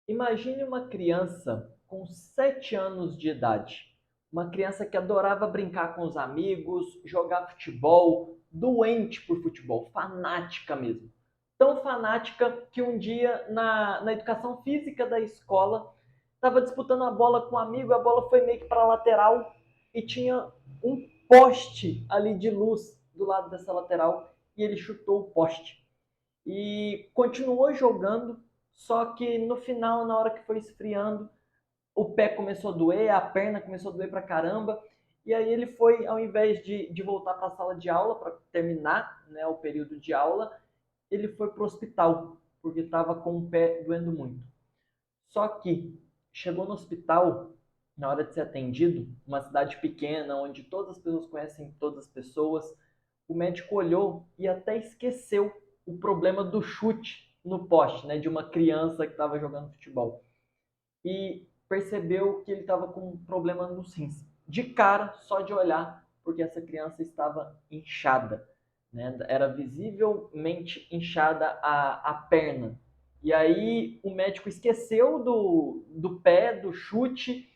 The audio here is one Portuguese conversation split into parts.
Imagine uma criança com 7 anos de idade. Uma criança que adorava brincar com os amigos, jogar futebol, doente por futebol, fanática mesmo. Tão fanática que um dia, na educação física da escola, estava disputando a bola com um amigo, a bola foi meio que para a lateral e tinha um poste ali de luz do lado dessa lateral e ele chutou o poste e continuou jogando, só que no final, na hora que foi esfriando, o pé começou a doer, a perna começou a doer pra caramba, e aí ele foi, ao invés de voltar para a sala de aula para terminar, né, o período de aula, ele foi para o hospital, porque estava com o pé doendo muito. Só que chegou no hospital, na hora de ser atendido, uma cidade pequena, onde todas as pessoas conhecem todas as pessoas, o médico olhou e até esqueceu o problema do chute no poste, né, de uma criança que estava jogando futebol. E percebeu que ele estava com um problema nos rins. De cara, só de olhar, porque essa criança estava inchada. Né? Era visivelmente inchada a perna. E aí o médico esqueceu do pé, do chute,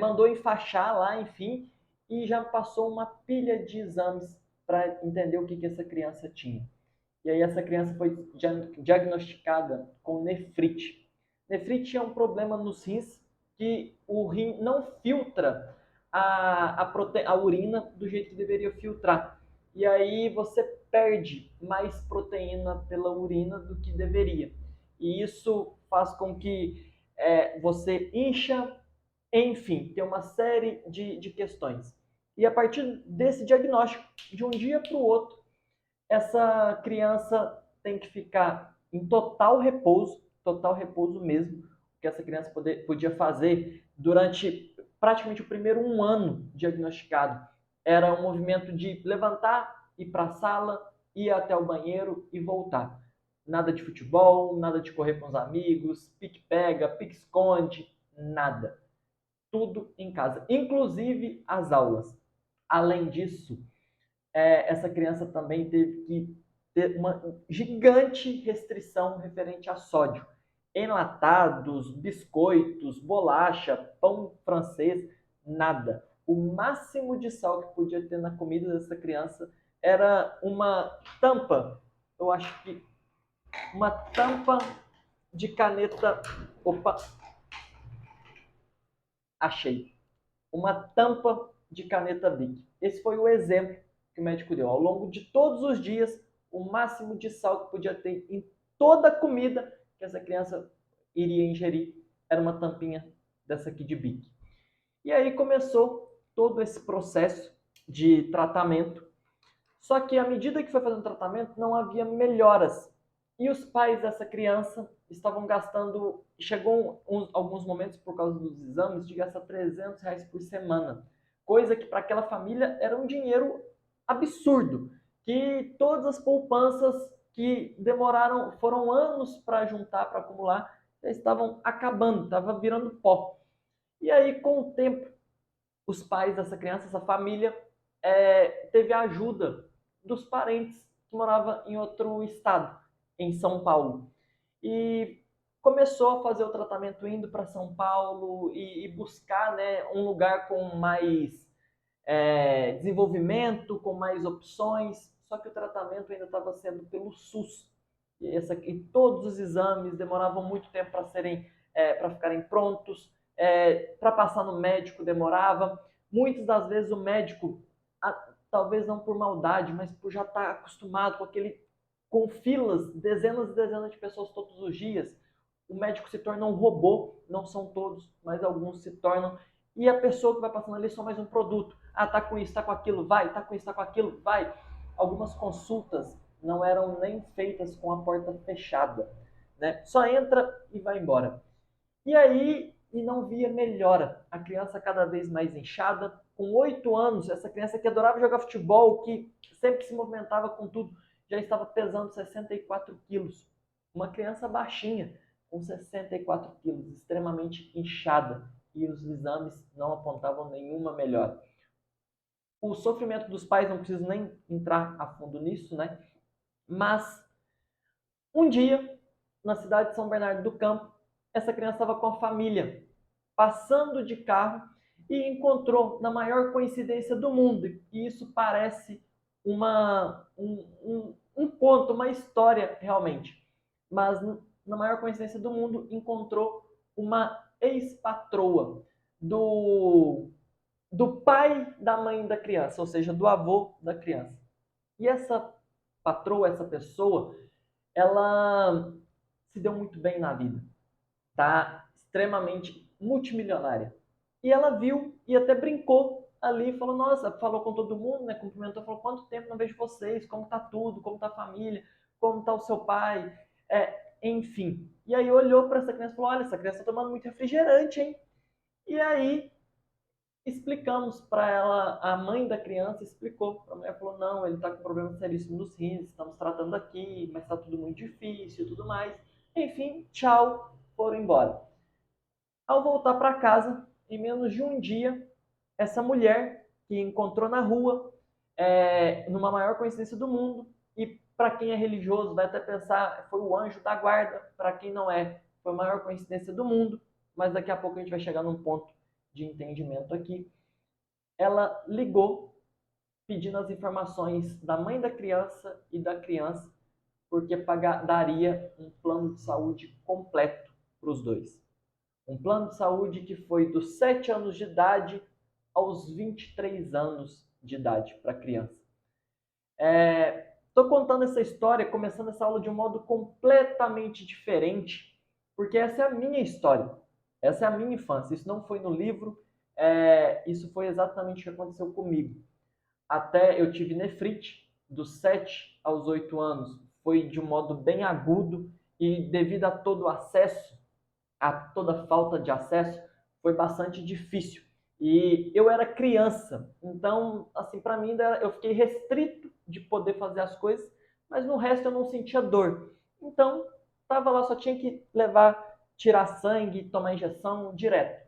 mandou enfaixar lá, enfim, e já passou uma pilha de exames para entender o que, que essa criança tinha. E aí essa criança foi diagnosticada com nefrite. Nefrite é um problema nos rins que o rim não filtra a urina do jeito que deveria filtrar. E aí você perde mais proteína pela urina do que deveria. E isso faz com que você incha, enfim, tem uma série de questões. E a partir desse diagnóstico, de um dia para o outro, essa criança tem que ficar em total repouso mesmo, que essa criança podia fazer durante praticamente o primeiro um ano diagnosticado. Era um movimento de levantar, ir para a sala, ir até o banheiro e voltar. Nada de futebol, nada de correr com os amigos, pique-pega, pique-esconde, nada. Tudo em casa, inclusive as aulas. Além disso, essa criança também teve que ter uma gigante restrição referente a sódio. Enlatados, biscoitos, bolacha, pão francês, nada. O máximo de sal que podia ter na comida dessa criança era uma tampa, eu acho que uma tampa de caneta. Opa, achei. Uma tampa de caneta Bic. Esse foi o exemplo que o médico deu. Ao longo de todos os dias, o máximo de sal que podia ter em toda a comida que essa criança iria ingerir era uma tampinha dessa aqui de Bic. E aí começou todo esse processo de tratamento. Só que à medida que foi fazendo o tratamento, não havia melhoras. E os pais dessa criança estavam gastando, chegou alguns momentos por causa dos exames, de gastar R$ 300 por semana. Coisa que para aquela família era um dinheiro absurdo. Que todas as poupanças que demoraram, foram anos para juntar, para acumular, já estavam acabando, estava virando pó. E aí, com o tempo, os pais dessa criança, essa família, teve a ajuda dos parentes que moravam em outro estado, em São Paulo. E começou a fazer o tratamento indo para São Paulo e buscar, né, um lugar com mais desenvolvimento, com mais opções, só que o tratamento ainda estava sendo pelo SUS. E todos os exames demoravam muito tempo para serem, para ficarem prontos, para passar no médico demorava. Muitas das vezes o médico, talvez não por maldade, mas por já estar acostumado com filas, dezenas e dezenas de pessoas todos os dias, o médico se torna um robô, não são todos, mas alguns se tornam, e a pessoa que vai passando ali é só mais um produto. Ah, tá com isso, tá com aquilo, vai, tá com isso, tá com aquilo, vai. Algumas consultas não eram nem feitas com a porta fechada, né? Só entra e vai embora. E aí, e não via melhora. A criança cada vez mais inchada. Com 8 anos, essa criança que adorava jogar futebol, que sempre se movimentava com tudo, já estava pesando 64 quilos. Uma criança baixinha, com 64 quilos, extremamente inchada. E os exames não apontavam nenhuma melhora. O sofrimento dos pais, não preciso nem entrar a fundo nisso, né? Mas um dia, na cidade de São Bernardo do Campo, essa criança estava com a família, passando de carro e encontrou, na maior coincidência do mundo, e isso parece um conto, uma história realmente, mas na maior coincidência do mundo, encontrou uma ex-patroa do pai da mãe da criança, ou seja, do avô da criança. E essa patroa, essa pessoa, ela se deu muito bem na vida, tá extremamente multimilionária. E ela viu e até brincou ali, falou, nossa, falou com todo mundo, né, cumprimentou, falou, quanto tempo não vejo vocês, como tá tudo, como tá a família, como tá o seu pai, enfim. E aí olhou para essa criança e falou, olha, essa criança tá tomando muito refrigerante, hein? E aí explicamos para ela, a mãe da criança explicou para a mulher, falou, não, ele está com problema seríssimo nos rins, estamos tratando aqui, mas está tudo muito difícil e tudo mais. Enfim, tchau, foram embora. Ao voltar para casa, em menos de um dia, essa mulher que encontrou na rua, numa maior coincidência do mundo, e para quem é religioso vai até pensar, foi o anjo da guarda, para quem não é, foi a maior coincidência do mundo, mas daqui a pouco a gente vai chegar num ponto de entendimento aqui. Ela ligou pedindo as informações da mãe da criança e da criança, porque daria um plano de saúde completo para os dois. Um plano de saúde que foi dos 7 anos de idade aos 23 anos de idade para a criança. Estou contando essa história, começando essa aula de um modo completamente diferente, porque essa é a minha história, essa é a minha infância. Isso não foi no livro, isso foi exatamente o que aconteceu comigo. Até eu tive nefrite, dos 7 aos 8 anos, foi de um modo bem agudo, e devido a todo o acesso, a toda falta de acesso, foi bastante difícil. E eu era criança, então, assim, para mim, eu fiquei restrito de poder fazer as coisas, mas no resto eu não sentia dor. Então, estava lá, só tinha que tirar sangue, tomar injeção direto,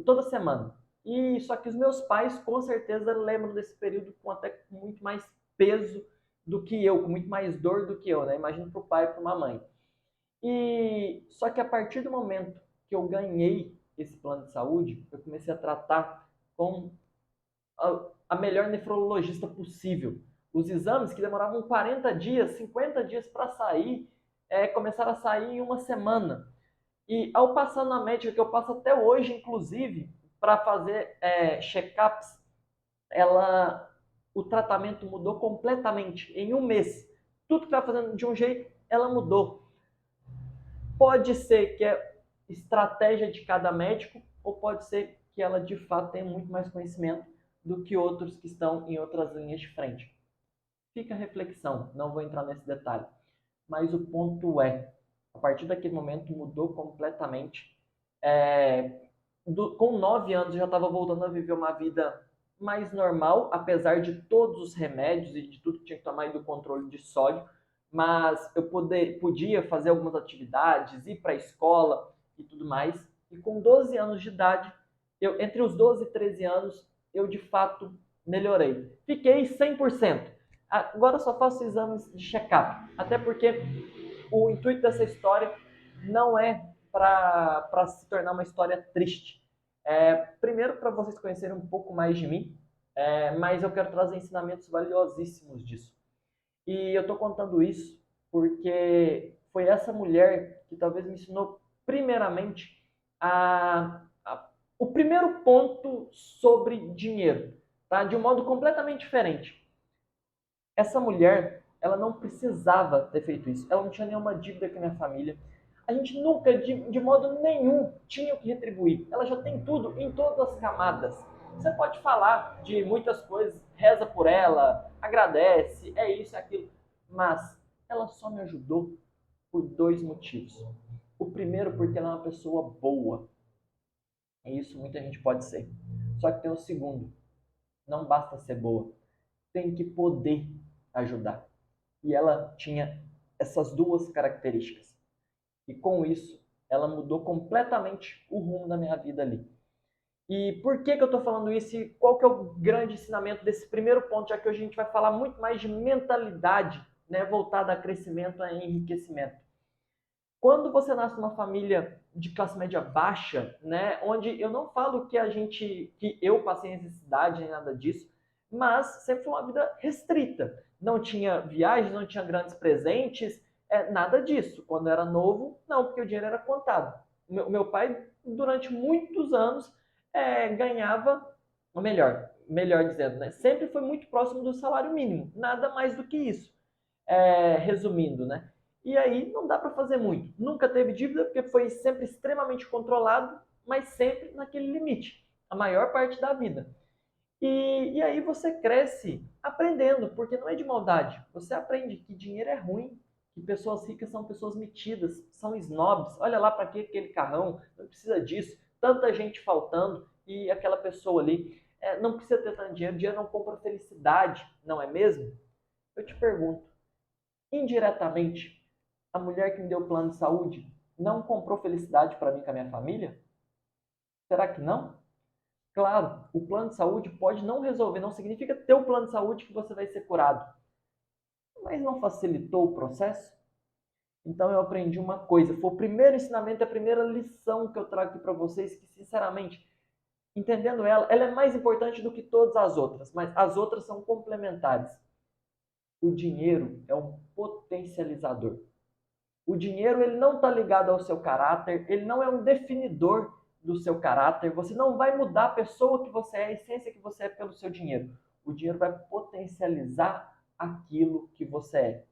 toda semana. E só que os meus pais, com certeza, lembram desse período com muito mais peso do que eu, com muito mais dor do que eu, né? Imagina para o pai e para uma mãe. E só que a partir do momento que eu ganhei esse plano de saúde, eu comecei a tratar com a melhor nefrologista possível. Os exames que demoravam 40 dias, 50 dias para sair, começaram a sair em uma semana. E ao passar na médica, que eu passo até hoje, inclusive, para fazer check-ups, o tratamento mudou completamente em um mês. Tudo que estava fazendo de um jeito, ela mudou. Pode ser que é estratégia de cada médico, ou pode ser que ela de fato tenha muito mais conhecimento do que outros que estão em outras linhas de frente. Fica a reflexão, não vou entrar nesse detalhe. Mas o ponto a partir daquele momento mudou completamente. Com 9 anos eu já estava voltando a viver uma vida mais normal, apesar de todos os remédios e de tudo que tinha que tomar e do controle de sódio, mas eu podia fazer algumas atividades, ir para a escola e tudo mais. E com 12 anos de idade, entre os 12 e 13 anos, eu de fato melhorei. Fiquei 100%. Agora só faço exames de check-up, até porque o intuito dessa história não é para se tornar uma história triste. Primeiro, para vocês conhecerem um pouco mais de mim, mas eu quero trazer ensinamentos valiosíssimos disso. E eu estou contando isso porque foi essa mulher que talvez me ensinou primeiramente o primeiro ponto sobre dinheiro, tá? De um modo completamente diferente. Essa mulher, ela não precisava ter feito isso. Ela não tinha nenhuma dívida com a minha família. A gente nunca, de modo nenhum, tinha o que retribuir. Ela já tem tudo em todas as camadas. Você pode falar de muitas coisas, reza por ela, agradece, é isso, é aquilo. Mas ela só me ajudou por 2 motivos. O primeiro, porque ela é uma pessoa boa. E isso muita gente pode ser. Só que tem o segundo. Não basta ser boa. Tem que poder ajudar. E ela tinha essas 2 características. E com isso, ela mudou completamente o rumo da minha vida ali. E por que eu estou falando isso e qual que é o grande ensinamento desse primeiro ponto, já que hoje a gente vai falar muito mais de mentalidade, né, voltada a crescimento, a enriquecimento. Quando você nasce numa família de classe média baixa, né, onde eu não falo que eu passei necessidade nem nada disso, mas sempre foi uma vida restrita. Não tinha viagens, não tinha grandes presentes, nada disso. Quando eu era novo, não, porque o dinheiro era contado. Meu pai, durante muitos anos, ganhava, ou melhor dizendo, né, sempre foi muito próximo do salário mínimo, nada mais do que isso. Resumindo, né? E aí não dá para fazer muito. Nunca teve dívida porque foi sempre extremamente controlado, mas sempre naquele limite, a maior parte da vida. E aí você cresce aprendendo, porque não é de maldade. Você aprende que dinheiro é ruim, que pessoas ricas são pessoas metidas, são snobs. Olha lá para que aquele carrão, não precisa disso. Tanta gente faltando e aquela pessoa ali não precisa ter tanto dinheiro. Dinheiro não compra felicidade, não é mesmo? Eu te pergunto, indiretamente, a mulher que me deu o plano de saúde não comprou felicidade para mim com a minha família? Será que não? Claro, o plano de saúde pode não resolver, não significa ter o plano de saúde que você vai ser curado, mas não facilitou o processo? Então eu aprendi uma coisa, foi o primeiro ensinamento, a primeira lição que eu trago aqui para vocês, que sinceramente, entendendo ela é mais importante do que todas as outras, mas as outras são complementares. O dinheiro é um potencializador. O dinheiro ele não está ligado ao seu caráter, ele não é um definidor do seu caráter. Você não vai mudar a pessoa que você é, a essência que você é pelo seu dinheiro. O dinheiro vai potencializar aquilo que você é.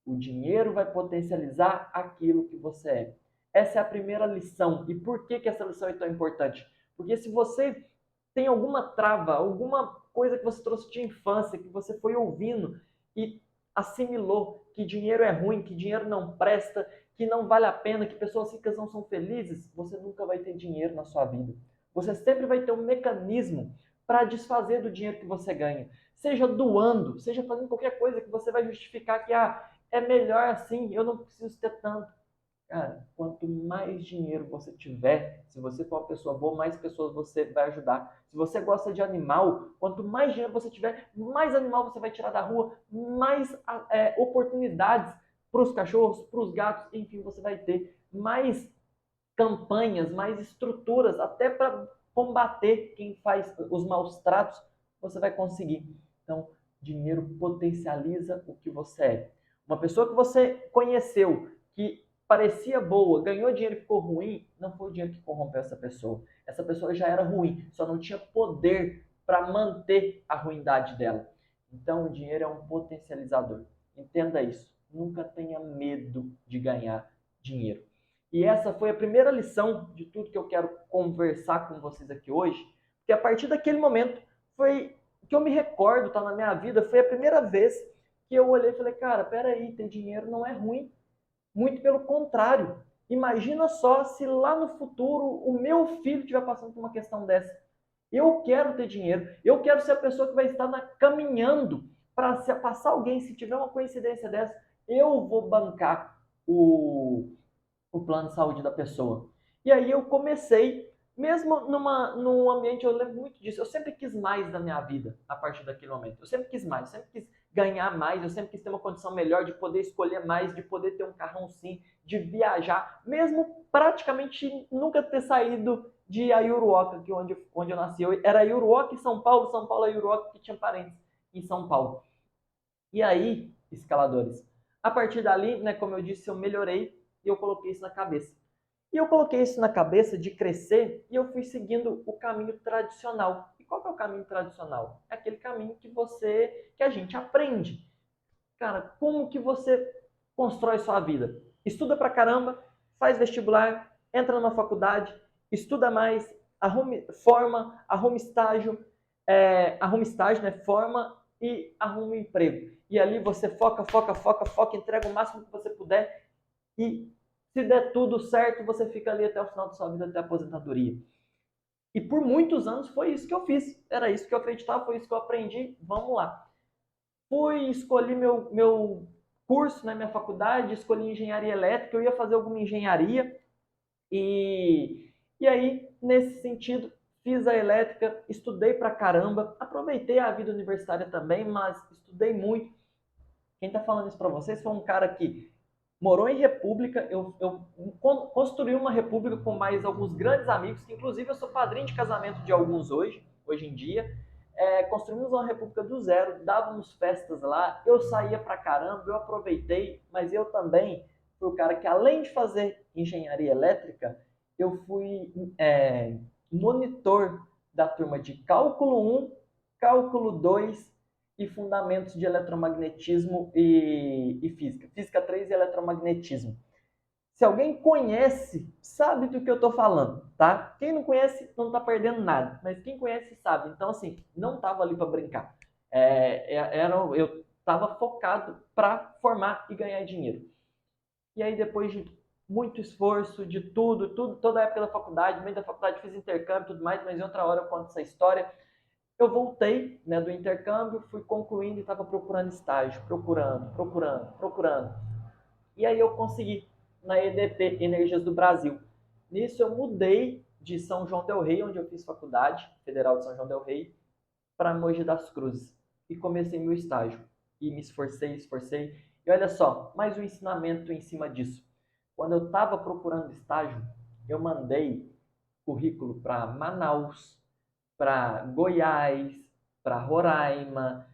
O dinheiro vai potencializar aquilo que você é. Essa é a primeira lição. E por que essa lição é tão importante? Porque se você tem alguma trava, alguma coisa que você trouxe de infância, que você foi ouvindo e assimilou que dinheiro é ruim, que dinheiro não presta, que não vale a pena, que pessoas ricas não são felizes, você nunca vai ter dinheiro na sua vida. Você sempre vai ter um mecanismo para desfazer do dinheiro que você ganha. Seja doando, seja fazendo qualquer coisa que você vai justificar que é melhor assim, eu não preciso ter tanto. Cara, quanto mais dinheiro você tiver, se você for uma pessoa boa, mais pessoas você vai ajudar. Se você gosta de animal, quanto mais dinheiro você tiver, mais animal você vai tirar da rua, mais oportunidades para os cachorros, para os gatos, enfim, você vai ter mais campanhas, mais estruturas, até para combater quem faz os maus tratos, você vai conseguir. Então, dinheiro potencializa o que você é. Uma pessoa que você conheceu, que parecia boa, ganhou dinheiro e ficou ruim, não foi o dinheiro que corrompeu essa pessoa. Essa pessoa já era ruim, só não tinha poder para manter a ruindade dela. Então, o dinheiro é um potencializador. Entenda isso. Nunca tenha medo de ganhar dinheiro. E essa foi a primeira lição de tudo que eu quero conversar com vocês aqui hoje, porque a partir daquele momento foi que eu me recordo, tá na minha vida, foi a primeira vez que eu olhei e falei, cara, peraí, ter dinheiro não é ruim, muito pelo contrário. Imagina só se lá no futuro o meu filho estiver passando por uma questão dessa. Eu quero ter dinheiro, eu quero ser a pessoa que vai estar caminhando para se passar alguém, se tiver uma coincidência dessa, eu vou bancar o plano de saúde da pessoa. E aí eu comecei, mesmo num ambiente, eu lembro muito disso, eu sempre quis mais da minha vida a partir daquele momento. Eu sempre quis mais, eu sempre quis ganhar mais, eu sempre quis ter uma condição melhor, de poder escolher mais, de poder ter um carrão sim, de viajar, mesmo praticamente nunca ter saído de Ayuruoca, que é onde eu nasci. Era Ayuruoca e São Paulo Ayuruoca, que tinha parentes em São Paulo. E aí, escaladores, a partir dali, né, como eu disse, eu melhorei e eu coloquei isso na cabeça. E eu coloquei isso na cabeça de crescer e eu fui seguindo o caminho tradicional. E qual que é o caminho tradicional? É aquele caminho que a gente aprende. Cara, como que você constrói sua vida? Estuda pra caramba, faz vestibular, entra numa faculdade, estuda mais, arruma estágio, né? Forma e arruma um emprego. E ali você foca, entrega o máximo que você puder e se der tudo certo, você fica ali até o final da sua vida, até a aposentadoria. E por muitos anos foi isso que eu fiz. Era isso que eu acreditava, foi isso que eu aprendi. Vamos lá. Escolhi meu curso na minha faculdade, escolhi engenharia elétrica, eu ia fazer alguma engenharia e aí, nesse sentido, fiz a elétrica, estudei pra caramba, aproveitei a vida universitária também, mas estudei muito. Quem está falando isso para vocês foi um cara que morou em república, eu construí uma república com mais alguns grandes amigos, que inclusive eu sou padrinho de casamento de alguns hoje em dia. Construímos uma república do zero, dávamos festas lá, eu saía pra caramba, eu aproveitei, mas eu também fui o cara que, além de fazer engenharia elétrica, eu fui monitor da turma de cálculo 1, cálculo 2 e fundamentos de eletromagnetismo e física. Física 3 e eletromagnetismo. Se alguém conhece, sabe do que eu estou falando, tá? Quem não conhece não está perdendo nada, mas quem conhece sabe. Então, assim, não estava ali para brincar. Eu estava focado para formar e ganhar dinheiro. E aí, depois de muito esforço, de tudo, toda a época da faculdade, no meio da faculdade fiz intercâmbio e tudo mais, mas em outra hora eu conto essa história. Eu voltei, né, do intercâmbio, fui concluindo e estava procurando estágio, procurando. E aí eu consegui na EDP, Energias do Brasil. Nisso eu mudei de São João del Rei, onde eu fiz faculdade, Federal de São João del Rei, para Mogi das Cruzes. E comecei meu estágio. E me esforcei. E olha só, mais um ensinamento em cima disso. Quando eu estava procurando estágio, eu mandei currículo para Manaus, para Goiás, para Roraima,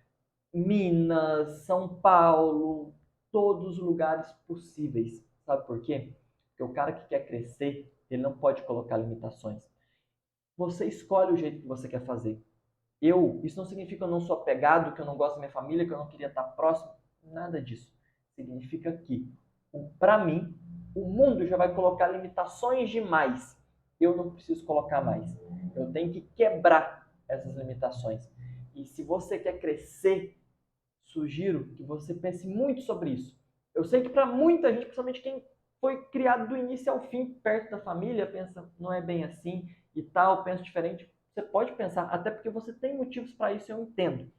Minas, São Paulo, todos os lugares possíveis. Sabe por quê? Porque o cara que quer crescer, ele não pode colocar limitações. Você escolhe o jeito que você quer fazer. Isso não significa que eu não sou apegado, que eu não gosto da minha família, que eu não queria estar próximo. Nada disso. Significa que, para mim, o mundo já vai colocar limitações demais. Eu não preciso colocar mais. Eu tenho que quebrar essas limitações. E se você quer crescer, sugiro que você pense muito sobre isso. Eu sei que para muita gente, principalmente quem foi criado do início ao fim perto da família, pensa, não é bem assim e tal, pensa diferente. Você pode pensar, até porque você tem motivos para isso, eu entendo.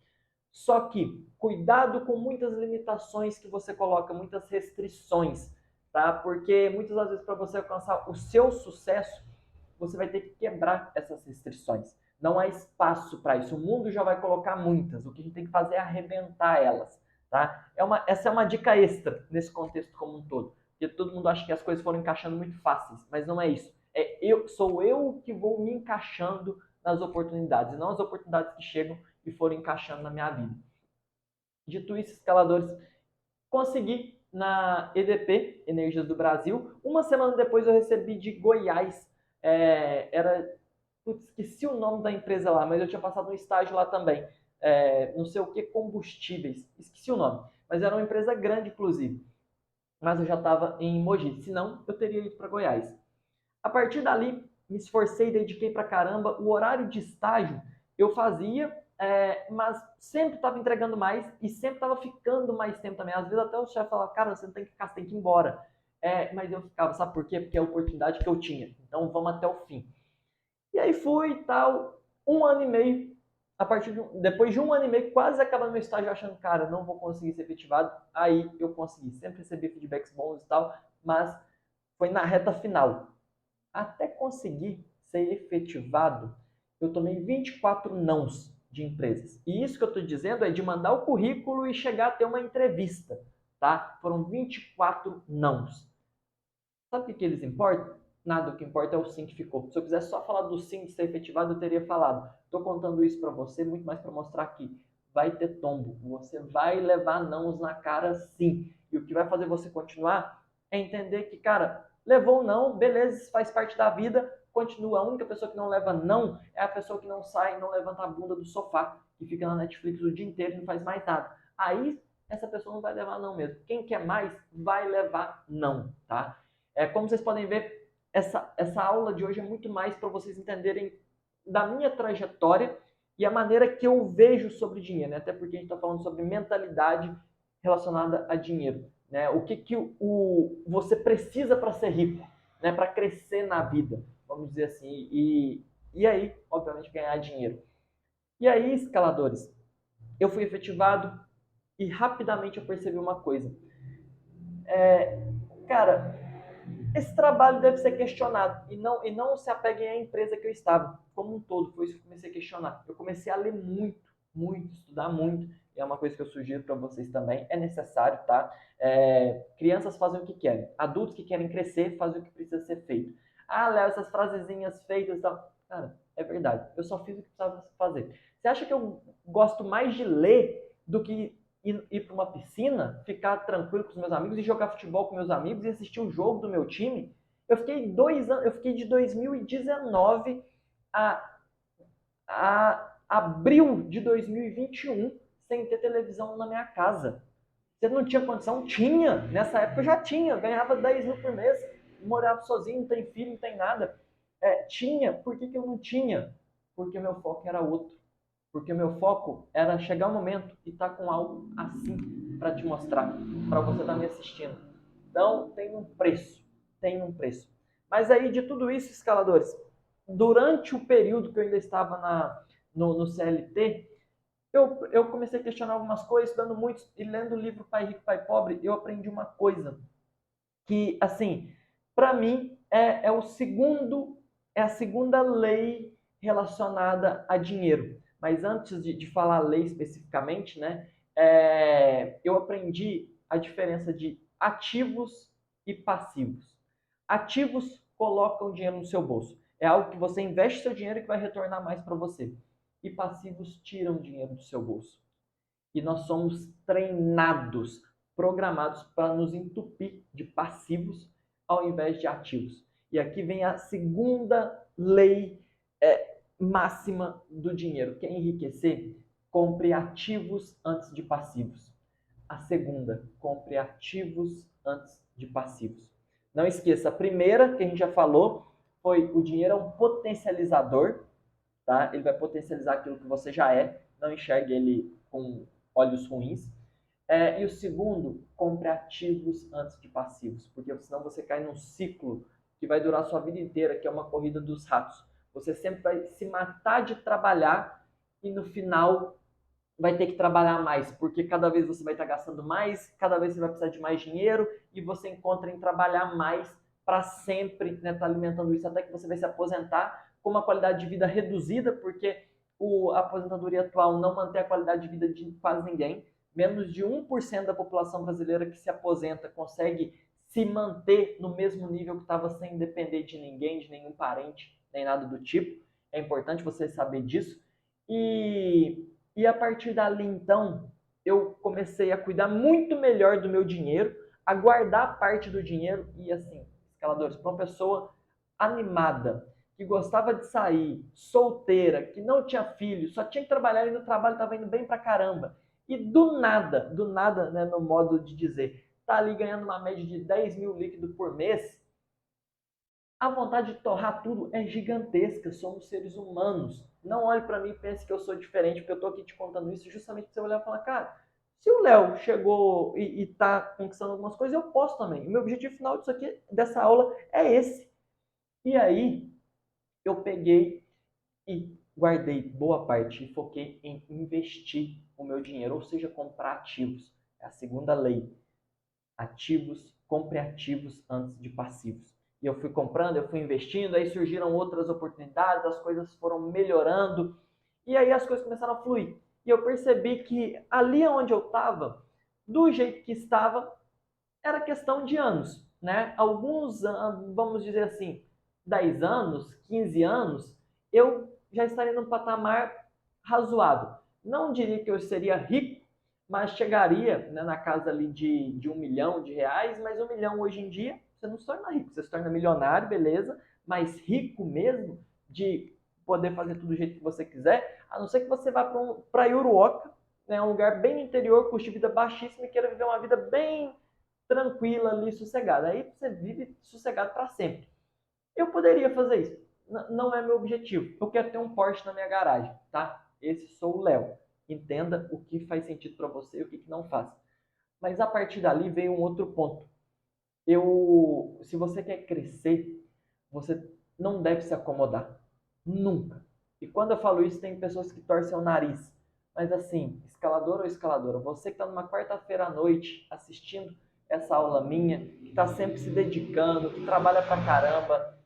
Só que cuidado com muitas limitações que você coloca, muitas restrições, tá? Porque muitas das vezes para você alcançar o seu sucesso, você vai ter que quebrar essas restrições. Não há espaço para isso. O mundo já vai colocar muitas. O que a gente tem que fazer é arrebentar elas, tá? Essa é uma dica extra nesse contexto como um todo. Porque todo mundo acha que as coisas foram encaixando muito fáceis, mas não é isso. Sou eu que vou me encaixando nas oportunidades, não as oportunidades que chegam e foram encaixando na minha vida. Dito isso, escaladores, consegui na EDP, Energias do Brasil. Uma semana depois eu recebi de Goiás. Esqueci o nome da empresa lá, mas eu tinha passado um estágio lá também. Não sei o que, combustíveis. Esqueci o nome. Mas era uma empresa grande, inclusive. Mas eu já estava em Mogi. Senão, eu teria ido para Goiás. A partir dali, me esforcei, dediquei pra caramba. O horário de estágio eu fazia, mas sempre estava entregando mais e sempre estava ficando mais tempo também. Às vezes até o chefe falava, cara, você não tem que ficar, você tem que ir embora. Mas eu ficava, sabe por quê? Porque é a oportunidade que eu tinha. Então vamos até o fim. E aí fui e tal, um ano e meio. Depois de um ano e meio, quase acabando meu estágio, achando, cara, não vou conseguir ser efetivado. Aí eu consegui. Sempre recebi feedbacks bons e tal, mas foi na reta final. Até conseguir ser efetivado, eu tomei 24 nãos de empresas. E isso que eu estou dizendo é de mandar o currículo e chegar a ter uma entrevista, tá? Foram 24 nãos. Sabe o que eles importam? Nada, o que importa é o sim que ficou. Se eu quisesse só falar do sim de ser efetivado, eu teria falado. Estou contando isso para você, muito mais para mostrar que vai ter tombo. Você vai levar nãos na cara sim. E o que vai fazer você continuar é entender que, cara, levou não, beleza, faz parte da vida, continua. A única pessoa que não leva não é a pessoa que não sai, não levanta a bunda do sofá, que fica na Netflix o dia inteiro e não faz mais nada. Aí, essa pessoa não vai levar não mesmo. Quem quer mais, vai levar não, tá? Como vocês podem ver, essa aula de hoje é muito mais para vocês entenderem da minha trajetória e a maneira que eu vejo sobre dinheiro, né? Até porque a gente está falando sobre mentalidade relacionada a dinheiro. Né? O que você precisa para ser rico, né? Para crescer na vida, vamos dizer assim, e aí, obviamente, ganhar dinheiro. E aí, escaladores, eu fui efetivado e rapidamente eu percebi uma coisa. Cara, esse trabalho deve ser questionado e não se apeguem à empresa que eu estava, como um todo. Foi isso que eu comecei a questionar. Eu comecei a ler muito, estudar muito. e é uma coisa que eu sugiro para vocês também, é necessário, tá? Crianças fazem o que querem, adultos que querem crescer fazem o que precisa ser feito. Ah, Léo, essas frasezinhas feitas e tal. Cara, é verdade, eu só fiz o que precisava fazer. Você acha que eu gosto mais de ler do que ir para uma piscina, ficar tranquilo com os meus amigos e jogar futebol com meus amigos e assistir o jogo do meu time? Eu fiquei 2 anos, eu fiquei de 2019 a abril de 2021 sem ter televisão na minha casa. Você não tinha condição? Tinha. Nessa época eu já tinha. Ganhava 10 mil por mês. Morava sozinho, não tem filho, não tem nada. Tinha. Por que eu não tinha? Porque meu foco era outro. Porque meu foco era chegar um momento e estar com algo assim para te mostrar, para você estar me assistindo. Então, tem um preço. Tem um preço. Mas aí, de tudo isso, escaladores, durante o período que eu ainda estava no CLT, eu comecei a questionar algumas coisas, estudando muito e lendo o livro Pai Rico, Pai Pobre, eu aprendi uma coisa que, assim, para mim é a segunda lei relacionada a dinheiro. Mas antes de falar lei especificamente, né, eu aprendi a diferença de ativos e passivos. Ativos colocam dinheiro no seu bolso. É algo que você investe seu dinheiro e que vai retornar mais para você. E passivos tiram dinheiro do seu bolso. E nós somos treinados, programados para nos entupir de passivos ao invés de ativos. E aqui vem a segunda lei máxima do dinheiro. Quer enriquecer? Compre ativos antes de passivos. A segunda, compre ativos antes de passivos. Não esqueça, a primeira que a gente já falou foi o dinheiro é um potencializador, tá? Ele vai potencializar aquilo que você já é, não enxergue ele com olhos ruins. E o segundo, compre ativos antes de passivos, porque senão você cai num ciclo que vai durar a sua vida inteira, que é uma corrida dos ratos. Você sempre vai se matar de trabalhar e no final vai ter que trabalhar mais, porque cada vez você vai estar gastando mais, cada vez você vai precisar de mais dinheiro e você encontra em trabalhar mais para sempre, né, tá alimentando isso até que você vai se aposentar com uma qualidade de vida reduzida, porque a aposentadoria atual não mantém a qualidade de vida de quase ninguém. Menos de 1% da população brasileira que se aposenta consegue se manter no mesmo nível que estava sem depender de ninguém, de nenhum parente, nem nada do tipo. É importante você saber disso. E a partir dali, então, eu comecei a cuidar muito melhor do meu dinheiro, a guardar parte do dinheiro e, assim, escaladores, para uma pessoa animada, que gostava de sair, solteira, que não tinha filho, só tinha que trabalhar e no trabalho estava indo bem pra caramba. E do nada, né, no modo de dizer, tá ali ganhando uma média de 10 mil líquidos por mês, a vontade de torrar tudo é gigantesca, somos seres humanos. Não olhe para mim e pense que eu sou diferente, porque eu estou aqui te contando isso justamente para você olhar e falar, cara, se o Léo chegou e está conquistando algumas coisas, eu posso também. O meu objetivo final disso aqui, dessa aula é esse. E aí, eu peguei e guardei boa parte e foquei em investir o meu dinheiro, ou seja, comprar ativos. É a segunda lei. Ativos, compre ativos antes de passivos. E eu fui comprando, eu fui investindo, aí surgiram outras oportunidades, as coisas foram melhorando, e aí as coisas começaram a fluir. E eu percebi que ali onde eu estava, do jeito que estava, era questão de anos, né? Alguns anos, vamos dizer assim, 10 anos, 15 anos, eu já estaria num patamar razoável. Não diria que eu seria rico, mas chegaria, né, na casa ali de 1 milhão de reais, mas 1 milhão hoje em dia, você não se torna rico, você se torna milionário, beleza, mas rico mesmo, de poder fazer tudo do jeito que você quiser, a não ser que você vá para Iuruoca, né, um lugar bem no interior, custo de vida baixíssimo e queira viver uma vida bem tranquila ali, sossegada. Aí você vive sossegado para sempre. Eu poderia fazer isso. Não é meu objetivo. Eu quero ter um Porsche na minha garagem, tá? Esse sou o Léo. Entenda o que faz sentido para você e o que não faz. Mas a partir dali veio um outro ponto. Se você quer crescer, você não deve se acomodar. Nunca. E quando eu falo isso, tem pessoas que torcem o nariz. Mas assim, escalador ou escaladora, você que está numa quarta-feira à noite assistindo essa aula minha, que está sempre se dedicando, que trabalha pra caramba,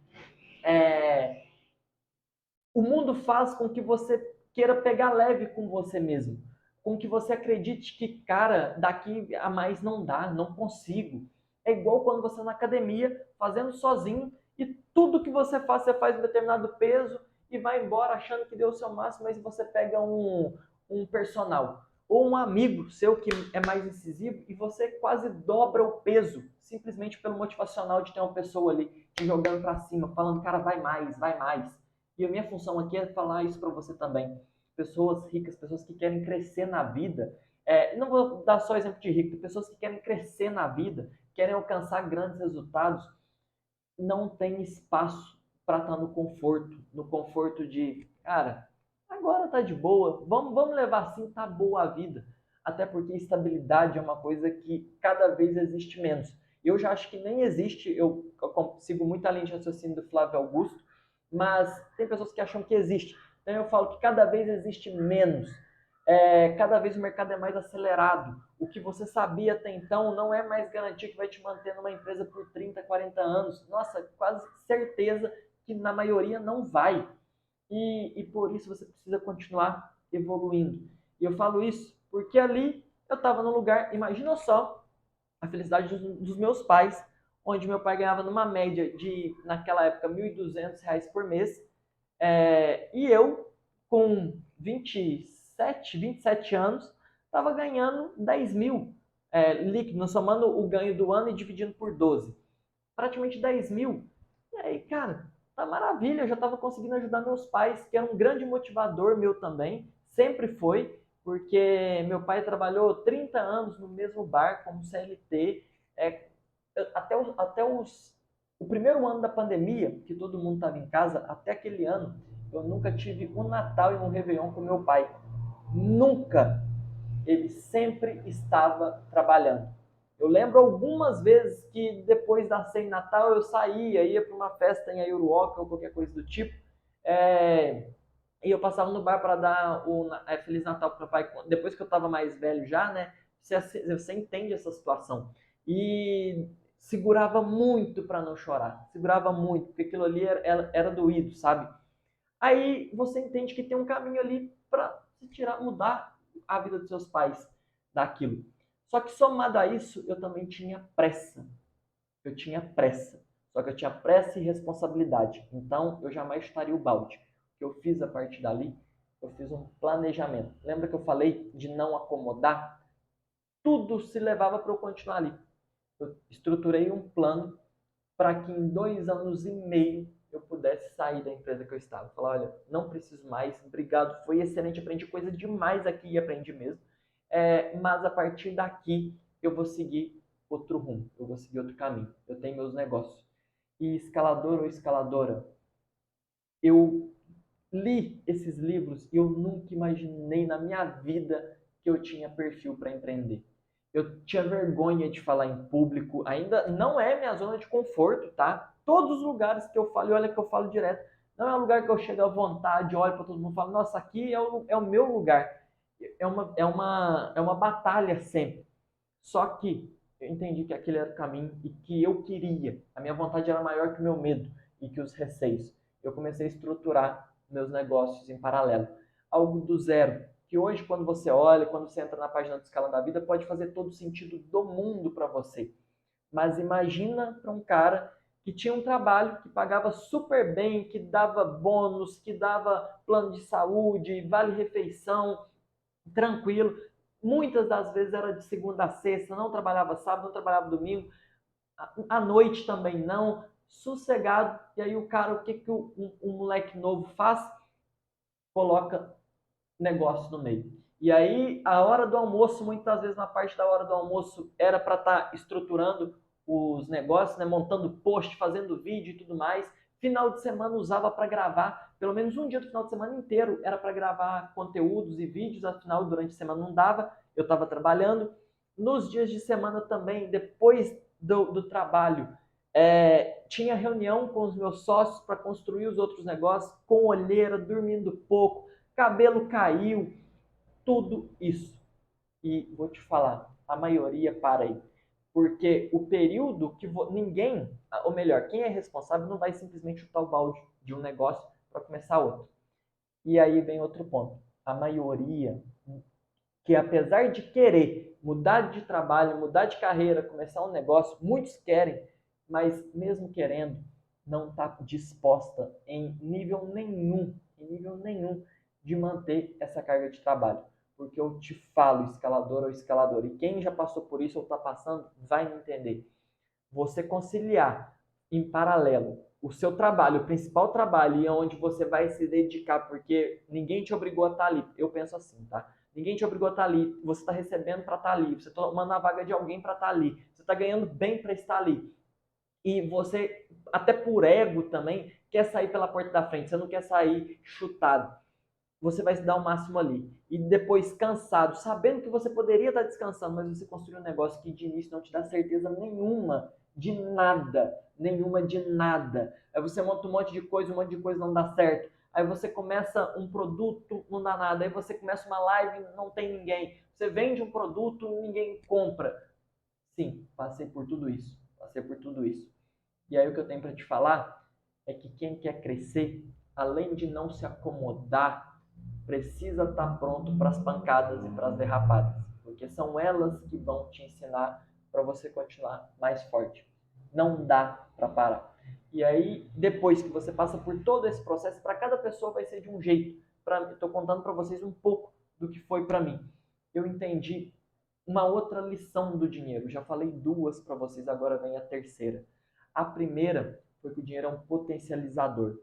o mundo faz com que você queira pegar leve com você mesmo. com que você acredite que, cara, daqui a mais não dá, não consigo. É igual quando você está na academia, fazendo sozinho, e tudo que você faz um determinado peso e vai embora achando que deu o seu máximo, mas você pega um personal ou um amigo seu que é mais incisivo e você quase dobra o peso, simplesmente pelo motivacional de ter uma pessoa ali te jogando para cima, falando, cara, vai mais, vai mais. E a minha função aqui é falar isso para você também. Pessoas ricas, pessoas que querem crescer na vida. Não vou dar só exemplo de rico, pessoas que querem crescer na vida, querem alcançar grandes resultados, não tem espaço para estar no conforto de, cara, agora tá de boa, vamos levar assim, tá boa a vida. Até porque estabilidade é uma coisa que cada vez existe menos. Eu já acho que nem existe, eu sigo muito a linha de raciocínio do Flávio Augusto, mas tem pessoas que acham que existe. Então eu falo que cada vez existe menos. Cada vez o mercado é mais acelerado. O que você sabia até então não é mais garantia que vai te manter numa empresa por 30, 40 anos. Nossa, quase certeza que na maioria não vai. E por isso você precisa continuar evoluindo. E eu falo isso porque ali eu estava no lugar, imagina só, a felicidade dos meus pais, onde meu pai ganhava numa média de, naquela época, R$ 1.200 por mês, e eu, com 27 anos, estava ganhando 10 mil líquido, somando o ganho do ano e dividindo por 12. Praticamente 10 mil. E aí, cara, tá maravilha. Eu já estava conseguindo ajudar meus pais, que era um grande motivador meu também. Sempre foi, porque meu pai trabalhou 30 anos no mesmo bar como CLT. É, o primeiro ano da pandemia, que todo mundo estava em casa, até aquele ano, eu nunca tive um Natal e um Réveillon com meu pai. Nunca. Ele sempre estava trabalhando. Eu lembro algumas vezes que depois da ceia de Natal eu saía, ia para uma festa em Ayuruoca ou qualquer coisa do tipo, e eu passava no bar para dar o Feliz Natal para o meu pai. Depois que eu estava mais velho já, né? Você entende essa situação. E segurava muito para não chorar. Segurava muito, porque aquilo ali era doído, sabe? Aí você entende que tem um caminho ali para se tirar, mudar a vida dos seus pais daquilo. Só que somado a isso, eu também tinha pressa. Eu tinha pressa. Só que eu tinha pressa e responsabilidade. Então, eu jamais estaria o balde. O que eu fiz a partir dali, eu fiz um planejamento. Lembra que eu falei de não acomodar? Tudo se levava para eu continuar ali. Eu estruturei um plano para que em 2 anos e meio eu pudesse sair da empresa que eu estava. Falar, olha, não preciso mais, obrigado, foi excelente, aprendi coisa demais aqui e aprendi mesmo. Mas a partir daqui eu vou seguir outro rumo, eu vou seguir outro caminho. Eu tenho meus negócios. E escalador ou escaladora, eu li esses livros e eu nunca imaginei na minha vida que eu tinha perfil para empreender. Eu tinha vergonha de falar em público, ainda não é minha zona de conforto, tá? Todos os lugares que eu falo, e olha que eu falo direto, não é um lugar que eu chego à vontade, olho para todo mundo e falo, nossa, aqui é o meu lugar. É uma batalha sempre. Só que eu entendi que aquele era o caminho e que eu queria. A minha vontade era maior que o meu medo e que os receios. Eu comecei a estruturar meus negócios em paralelo. Algo do zero. Que hoje, quando você olha, quando você entra na página do Escala da Vida, pode fazer todo o sentido do mundo para você. Mas imagina para um cara que tinha um trabalho que pagava super bem, que dava bônus, que dava plano de saúde, vale refeição, tranquilo. Muitas das vezes era de segunda a sexta, não trabalhava sábado, não trabalhava domingo, à noite também não, sossegado. E aí o cara, o que, que um moleque novo faz? Coloca negócio no meio. E aí, a hora do almoço, muitas vezes na parte da hora do almoço, era para estar estruturando os negócios, né, montando post, fazendo vídeo e tudo mais. Final de semana usava para gravar, pelo menos um dia do final de semana inteiro era para gravar conteúdos e vídeos, afinal, durante a semana não dava, eu estava trabalhando. Nos dias de semana também, depois do trabalho, tinha reunião com os meus sócios para construir os outros negócios, com olheira, dormindo pouco, cabelo caiu, tudo isso. E vou te falar, a maioria para aí. Porque o período que ninguém, ou melhor, quem é responsável não vai simplesmente chutar o balde de um negócio para começar outro. E aí vem outro ponto. A maioria que apesar de querer mudar de trabalho, mudar de carreira, começar um negócio, muitos querem, mas mesmo querendo, não está disposta em nível nenhum, de manter essa carga de trabalho. Porque eu te falo, escalador ou escalador, e quem já passou por isso ou está passando, vai me entender. Você conciliar em paralelo o seu trabalho, o principal trabalho, e onde você vai se dedicar, porque ninguém te obrigou a estar ali. Eu penso assim, tá? Ninguém te obrigou a estar ali. Você está recebendo para estar ali. Você está tomando a vaga de alguém para estar ali. Você está ganhando bem para estar ali. E você, até por ego também, quer sair pela porta da frente. Você não quer sair chutado. Você vai se dar o máximo ali. E depois, cansado, sabendo que você poderia estar descansando, mas você construiu um negócio que de início não te dá certeza nenhuma de nada. Nenhuma de nada. Aí você monta um monte de coisa não dá certo. Aí você começa um produto, não dá nada. Aí você começa uma live, não tem ninguém. Você vende um produto, ninguém compra. Sim, passei por tudo isso. Passei por tudo isso. E aí o que eu tenho para te falar é que quem quer crescer, além de não se acomodar, precisa estar pronto para as pancadas e para as derrapadas, porque são elas que vão te ensinar para você continuar mais forte. Não dá para parar. E aí, depois que você passa por todo esse processo, para cada pessoa vai ser de um jeito. Estou contando para vocês um pouco do que foi para mim. Eu entendi uma outra lição do dinheiro. Já falei duas para vocês, agora vem a terceira. A primeira foi que o dinheiro é um potencializador.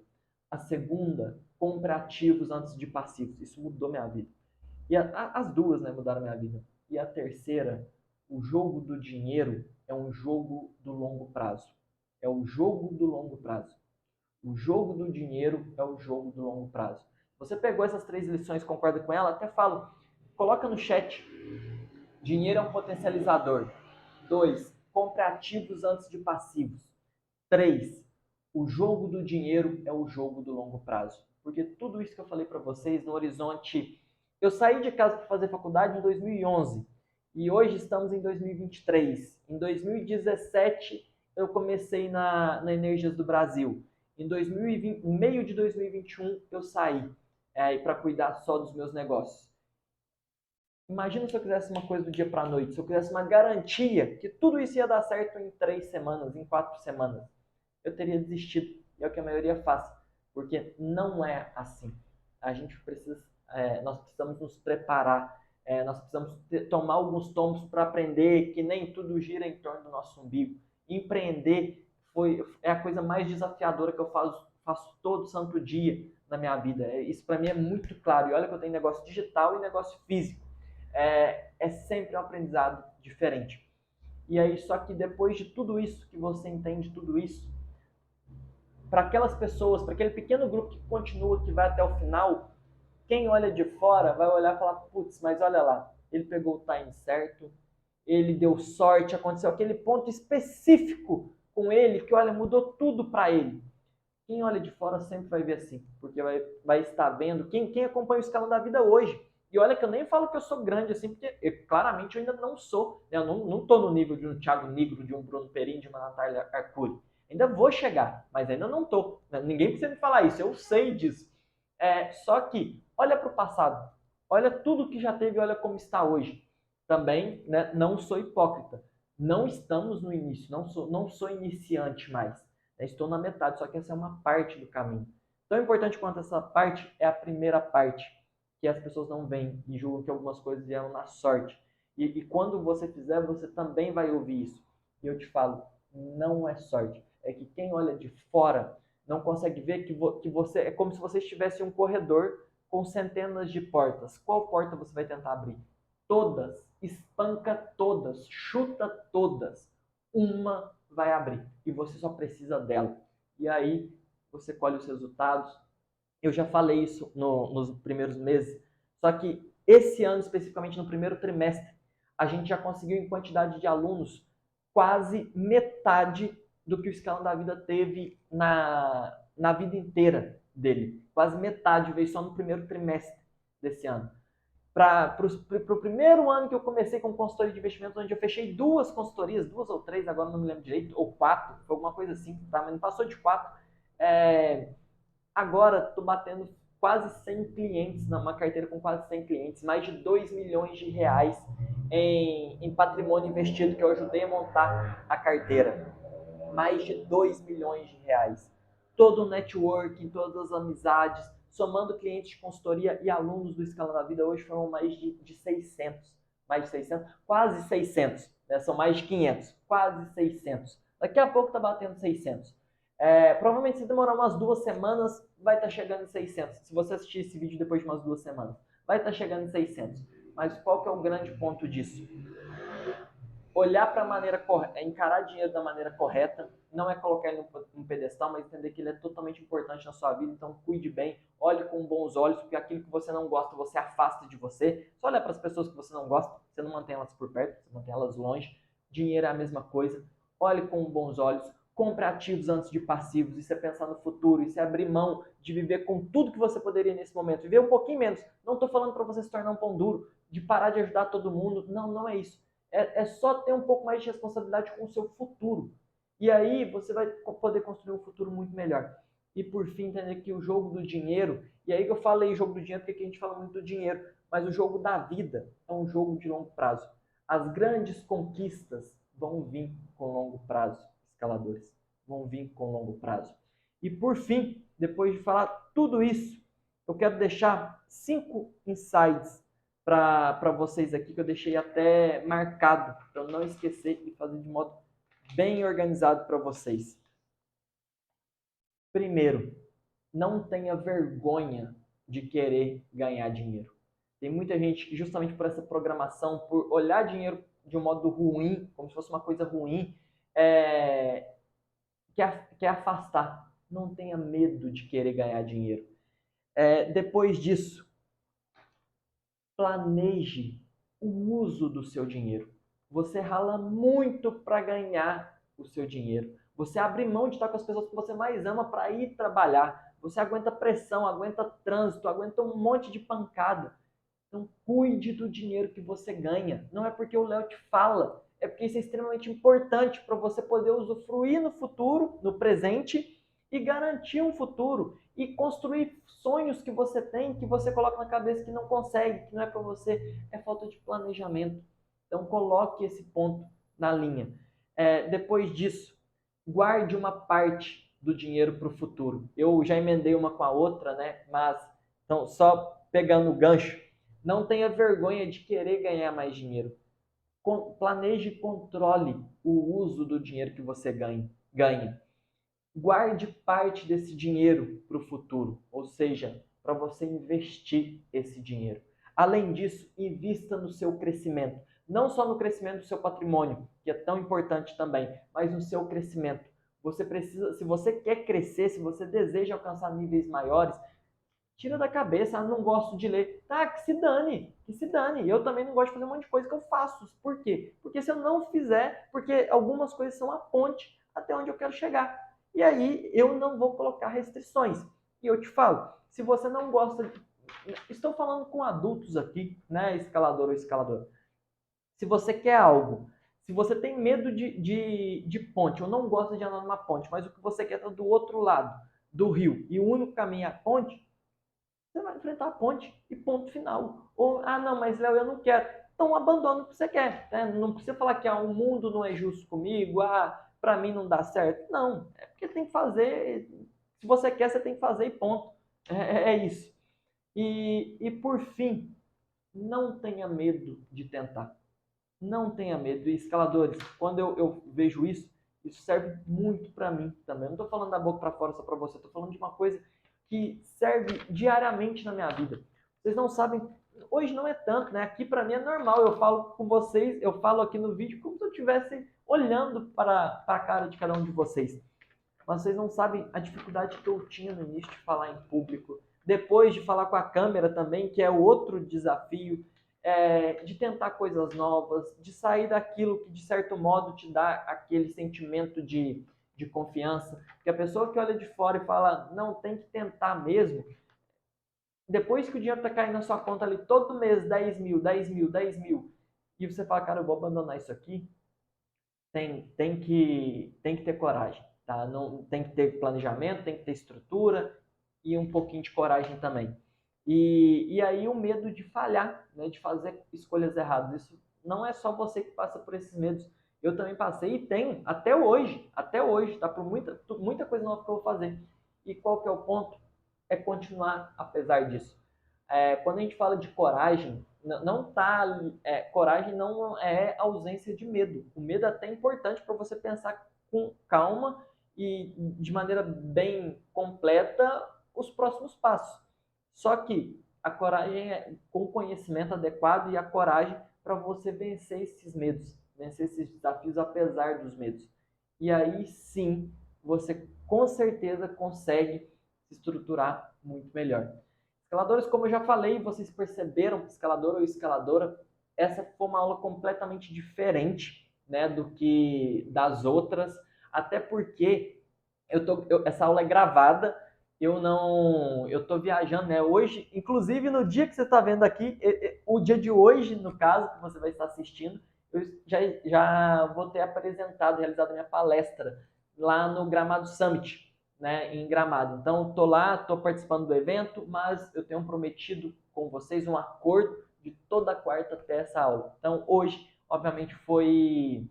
A segunda, compra ativos antes de passivos. Isso mudou minha vida. E as duas, né, mudaram minha vida. E a terceira, o jogo do dinheiro é um jogo do longo prazo. É o jogo do longo prazo. O jogo do dinheiro é o jogo do longo prazo. Você pegou essas três lições, concorda com ela? Até falo, coloca no chat. Dinheiro é um potencializador. 2. Compre ativos antes de passivos. 3. O jogo do dinheiro é o jogo do longo prazo. Porque tudo isso que eu falei para vocês no horizonte... Eu saí de casa para fazer faculdade em 2011 e hoje estamos em 2023. Em 2017 eu comecei na Energias do Brasil. Em 2020, no meio de 2021 eu saí para cuidar só dos meus negócios. Imagina se eu quisesse uma coisa do dia para a noite, se eu quisesse uma garantia que tudo isso ia dar certo em 3 semanas, em 4 semanas. Eu teria desistido. E é o que a maioria faz. Porque não é assim. A gente precisa, nós precisamos nos preparar. Nós precisamos tomar alguns tombos para aprender que nem tudo gira em torno do nosso umbigo. Empreender é a coisa mais desafiadora que eu faço todo santo dia na minha vida. Isso para mim é muito claro. E olha que eu tenho negócio digital e negócio físico. É sempre um aprendizado diferente. E aí, só que depois de tudo isso, que você entende tudo isso, para aquelas pessoas, para aquele pequeno grupo que continua, que vai até o final, quem olha de fora vai olhar e falar, putz, mas olha lá, ele pegou o time certo, ele deu sorte, aconteceu aquele ponto específico com ele, que olha, mudou tudo para ele. Quem olha de fora sempre vai ver assim, porque vai estar vendo, quem acompanha o Escalão da Vida hoje, e olha que eu nem falo que eu sou grande assim, porque claramente eu ainda não sou, né? Eu não estou no nível de um Thiago Nigro, de um Bruno Perin, de uma Natália Arcuri. Ainda vou chegar, mas ainda não estou. Né? Ninguém precisa me falar isso, eu sei disso. Só que, olha para o passado, olha tudo que já teve, olha como está hoje. Também, né, não sou hipócrita. Não estamos no início, não sou iniciante mais. Estou na metade, só que essa é uma parte do caminho. Tão importante quanto essa parte é a primeira parte, que as pessoas não veem e julgam que algumas coisas vieram na sorte. E quando você fizer, você também vai ouvir isso. E eu te falo, não é sorte. É que quem olha de fora não consegue ver que você... É como se você estivesse em um corredor com centenas de portas. Qual porta você vai tentar abrir? Todas. Espanca todas. Chuta todas. Uma vai abrir. E você só precisa dela. E aí você colhe os resultados. Eu já falei isso nos primeiros meses. Só que esse ano, especificamente no primeiro trimestre, a gente já conseguiu, em quantidade de alunos, quase metade do que o Escalão da Vida teve na vida inteira dele. Quase metade veio só no primeiro trimestre desse ano. Para o primeiro ano que eu comecei com consultoria de investimentos, onde eu fechei 2 consultorias, 2 ou 3, agora não me lembro direito, ou 4, foi alguma coisa assim, tá? Mas não passou de 4. Agora estou batendo quase 100 clientes, numa carteira com quase 100 clientes, mais de 2 milhões de reais em patrimônio investido, que eu ajudei a montar a carteira. Mais de 2 milhões de reais. Todo o networking, todas as amizades, somando clientes de consultoria e alunos do Escala da Vida, hoje foram mais de 600. Mais de 600? Quase 600. Né? São mais de 500. Quase 600. Daqui a pouco está batendo 600. Provavelmente se demorar umas 2 semanas, vai estar chegando em 600. Se você assistir esse vídeo depois de umas 2 semanas, vai estar chegando em 600. Mas qual que é o grande ponto disso? Olhar para a maneira correta, encarar dinheiro da maneira correta, não é colocar ele num pedestal, mas entender que ele é totalmente importante na sua vida, então cuide bem, olhe com bons olhos, porque aquilo que você não gosta, você afasta de você. Só olha para as pessoas que você não gosta, você não mantém elas por perto, você mantém elas longe. Dinheiro é a mesma coisa, olhe com bons olhos, compre ativos antes de passivos, isso é pensar no futuro, isso é abrir mão de viver com tudo que você poderia nesse momento, viver um pouquinho menos. Não estou falando para você se tornar um pão duro, de parar de ajudar todo mundo, não é isso. É só ter um pouco mais de responsabilidade com o seu futuro. E aí você vai poder construir um futuro muito melhor. E por fim, entender que o jogo do dinheiro, e aí que eu falei jogo do dinheiro porque aqui a gente fala muito do dinheiro, mas o jogo da vida é um jogo de longo prazo. As grandes conquistas vão vir com longo prazo, escaladores. Vão vir com longo prazo. E por fim, depois de falar tudo isso, eu quero deixar 5 insights para vocês aqui, que eu deixei até marcado, para eu não esquecer e fazer de modo bem organizado para vocês. Primeiro, não tenha vergonha de querer ganhar dinheiro. Tem muita gente que, justamente por essa programação, por olhar dinheiro de um modo ruim, como se fosse uma coisa ruim, quer afastar. Não tenha medo de querer ganhar dinheiro. Depois disso, planeje o uso do seu dinheiro. Você rala muito para ganhar o seu dinheiro. Você abre mão de estar com as pessoas que você mais ama para ir trabalhar. Você aguenta pressão, aguenta trânsito, aguenta um monte de pancada. Então, cuide do dinheiro que você ganha. Não é porque o Léo te fala, é porque isso é extremamente importante para você poder usufruir no futuro, no presente, e garantir um futuro e construir sonhos que você tem, que você coloca na cabeça que não consegue, que não é para você, é falta de planejamento. Então, coloque esse ponto na linha. Depois disso, guarde uma parte do dinheiro para o futuro. Eu já emendei uma com a outra, né? Mas, então, só pegando o gancho, não tenha vergonha de querer ganhar mais dinheiro. Planeje e controle o uso do dinheiro que você ganha. Guarde parte desse dinheiro para o futuro, ou seja, para você investir esse dinheiro. Além disso, invista no seu crescimento. Não só no crescimento do seu patrimônio, que é tão importante também, mas no seu crescimento. Você precisa, se você quer crescer, se você deseja alcançar níveis maiores, tira da cabeça, não gosto de ler. Tá, que se dane, que se dane. Eu também não gosto de fazer um monte de coisa que eu faço. Por quê? Porque se eu não fizer, porque algumas coisas são a ponte até onde eu quero chegar. E aí eu não vou colocar restrições. E eu te falo, se você não gosta de... Estou falando com adultos aqui, né, escalador ou escaladora. Se você quer algo, se você tem medo de ponte, ou não gosta de andar numa ponte, mas o que você quer está do outro lado do rio, e o único caminho é a ponte, você vai enfrentar a ponte e ponto final. Ou, não, mas Léo, eu não quero. Então abandona o que você quer. Né? Não precisa falar que o mundo não é justo comigo, para mim não dá certo. Não, é porque tem que fazer. Se você quer, você tem que fazer e ponto. É isso. E por fim, não tenha medo de tentar. Não tenha medo. E escaladores, quando eu vejo isso serve muito para mim também. Eu não estou falando da boca para fora só para você, estou falando de uma coisa que serve diariamente na minha vida. Vocês não sabem, hoje não é tanto, né? Aqui para mim é normal, eu falo com vocês, eu falo aqui no vídeo como se eu estivesse olhando para a cara de cada um de vocês. Mas vocês não sabem a dificuldade que eu tinha no início de falar em público, depois de falar com a câmera também, que é outro desafio, de tentar coisas novas, de sair daquilo que de certo modo te dá aquele sentimento de confiança, porque a pessoa que olha de fora e fala, não, tem que tentar mesmo, depois que o dinheiro está caindo na sua conta ali todo mês, 10 mil, 10 mil, 10 mil, e você fala, cara, eu vou abandonar isso aqui, tem que ter coragem, tá? Não, tem que ter planejamento, tem que ter estrutura, e um pouquinho de coragem também. E aí o medo de falhar, né, de fazer escolhas erradas. Isso não é só você que passa por esses medos. Eu também passei e tenho até hoje, tá? Por muita coisa nova que eu vou fazer. E qual que é o ponto? É continuar apesar disso. Quando a gente fala de coragem, coragem não é ausência de medo. O medo é até importante para você pensar com calma e de maneira bem completa os próximos passos. Só que a coragem é com o conhecimento adequado e a coragem para você vencer esses medos, vencer esses desafios apesar dos medos. E aí sim, você com certeza consegue se estruturar muito melhor. Escaladores, como eu já falei, vocês perceberam, escalador ou escaladora, essa foi uma aula completamente diferente, né, do que das outras, até porque essa aula é gravada, eu tô viajando, né, hoje, inclusive no dia que você está vendo aqui, o dia de hoje, no caso, que você vai estar assistindo, eu já vou ter apresentado, realizado a minha palestra lá no Gramado Summit, né, em Gramado. Então, estou lá, estou participando do evento, mas eu tenho prometido com vocês um acordo de toda quarta até essa aula. Então, hoje, obviamente, foi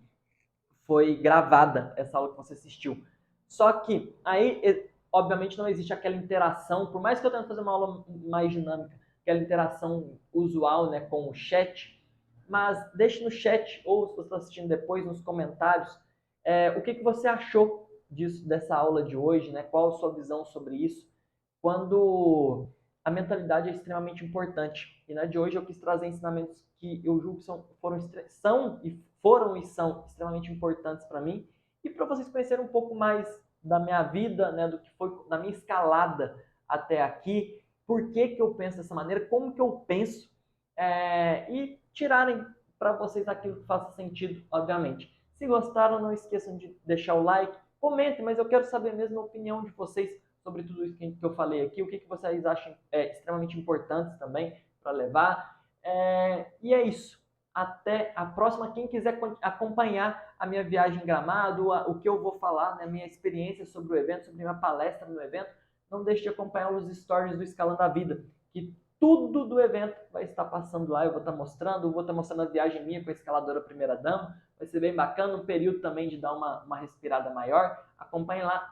gravada essa aula que você assistiu. Só que aí, obviamente, não existe aquela interação, por mais que eu tente fazer uma aula mais dinâmica, aquela interação usual, né, com o chat, mas deixe no chat, ou se você está assistindo depois, nos comentários, o que você achou dessa aula de hoje, né? Qual a sua visão sobre isso? Quando a mentalidade é extremamente importante. E na de hoje eu quis trazer ensinamentos que eu julgo que foram e são extremamente importantes para mim e para vocês conhecerem um pouco mais da minha vida, né, do que foi da minha escalada até aqui, por que eu penso dessa maneira, como que eu penso, e tirarem para vocês aquilo que faça sentido, obviamente. Se gostaram, não esqueçam de deixar o like, comentem, mas eu quero saber mesmo a opinião de vocês sobre tudo isso que eu falei aqui, o que vocês acham extremamente importantes também para levar. E é isso. Até a próxima. Quem quiser acompanhar a minha viagem em Gramado, o que eu vou falar, né, minha experiência sobre o evento, sobre minha palestra no evento, não deixe de acompanhar os stories do Escalando a Vida, que tudo do evento vai estar passando lá, eu vou estar mostrando a viagem minha com a escaladora primeira dama, vai ser bem bacana, um período também de dar uma respirada maior. Acompanhe lá,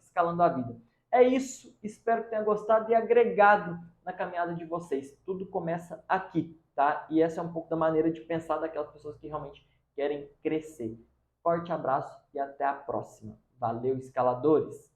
@escalando a vida. É isso, espero que tenha gostado e agregado na caminhada de vocês. Tudo começa aqui, tá? E essa é um pouco da maneira de pensar daquelas pessoas que realmente querem crescer. Forte abraço e até a próxima. Valeu, escaladores!